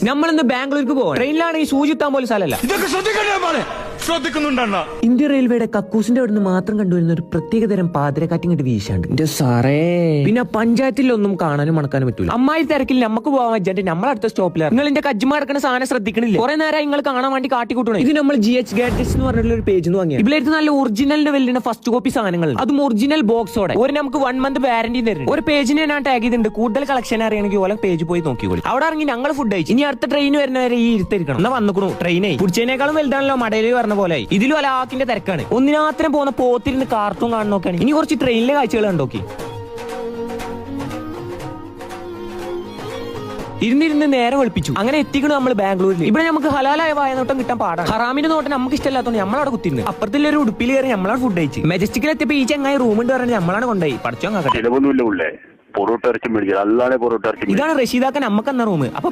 നമ്മളിന്ന് ബാംഗ്ലൂർക്ക് പോകാം. ട്രെയിനിലാണ് ഈ സൂചി എത്താൻ പോലും സ്ഥലമല്ല. ഇന്ത്യൻ റെയിൽവേയുടെ കക്കൂസിന്റെ അവിടെ നിന്ന് മാത്രം കണ്ടുവരുന്ന ഒരു പ്രത്യേകതരം പാതിരക്കാറ്റിങ്ങോട്ട് വീശാണ്ട് എന്റെ സാറേ. പിന്നെ പഞ്ചായത്തിലൊന്നും കാണാനും മണക്കാനും പറ്റൂല. അമ്മായി തിരക്കിൽ നമുക്ക് പോകാൻ വെച്ചിട്ട് നമ്മളടുത്ത സ്റ്റോപ്പിലാണ്. നിങ്ങൾ എന്റെ കജ്ജുമ കിടക്കുന്ന സാധനം ശ്രദ്ധിക്കണില്ല. കുറെ നേരം നിങ്ങൾ കാണാൻ വേണ്ടി കാട്ടിക്കൂട്ടണം. ഇത് നമ്മൾ GH ഗാഡ്ജറ്റ്സ് എന്ന് പറഞ്ഞിട്ടുള്ള ഒരു പേജ് വാങ്ങിയ ഇവിടെ നല്ല ഒറിജിനലിന്റെ വലിയ ഫസ്റ്റ് കോപ്പി സാധനങ്ങൾ, അതും ഒറിജിനൽ ബോക്സോടെ. ഒരു നമുക്ക് 1 month വാറന്റി തരുന്നു. ഒരു പേജിനെ ഞാൻ ടാഗ് ചെയ്തിട്ടുണ്ട്. കൂടുതൽ കളക്ഷൻ അറിയണമെങ്കിൽ ഓരോ പേജ് പോയി നോക്കിക്കോളി. അവിടെ ഇറങ്ങി ഞങ്ങൾ ഫുഡ് കഴിച്ചു. ഇനി അടുത്ത ട്രെയിൻ വരുന്നവരെ ഈ ഇരുത്തിരിക്കണം. എന്നാ വന്നിക്കണു ട്രെയിനേ. കുടിച്ചതിനേക്കാളും വലുതാണല്ലോ മടയിൽ പറഞ്ഞ പോലെ. ഇതിലും അലാക്കിന്റെ തിരക്കാണ്. ഒന്നിനാത്രം പോകുന്ന പോത്തിരുന്ന് കാർട്ടൂൺ കാണാൻ നോക്കാണ്. ഇനി കുറച്ച് ട്രെയിനിലെ കാഴ്ചകൾ കണ്ടോക്കി. ഇരുന്നിരുന്ന് നേരെ വെളുപ്പിച്ചു. അങ്ങനെ എത്തിക്കണം നമ്മൾ ബാംഗ്ലൂരിൽ. ഇവിടെ നമുക്ക് ഹലാലായ വായനോട്ടം കിട്ടാൻ പാടാണ്. ഹറാമിന്റെ നോട്ടം നമുക്ക് ഇഷ്ടമില്ലാത്തതുകൊണ്ട് നമ്മളവിടെ കുത്തിരുന്നു. അപ്പുറത്തുള്ള ഒരു ഉടുപ്പിൽ കയറി നമ്മളാണ് ഫുഡ് കഴിച്ചു. മെജസ്റ്റിക്കിൽ എത്തിയപ്പോ ഈ ചങ്ങായി റൂമുണ്ട് പറഞ്ഞാൽ നമ്മളാണ് കൊണ്ടുപോയി. പഠിച്ചോ ഇതാണ് റഷീദാക്കാൻ നമുക്ക് എന്ന റൂം. അപ്പൊ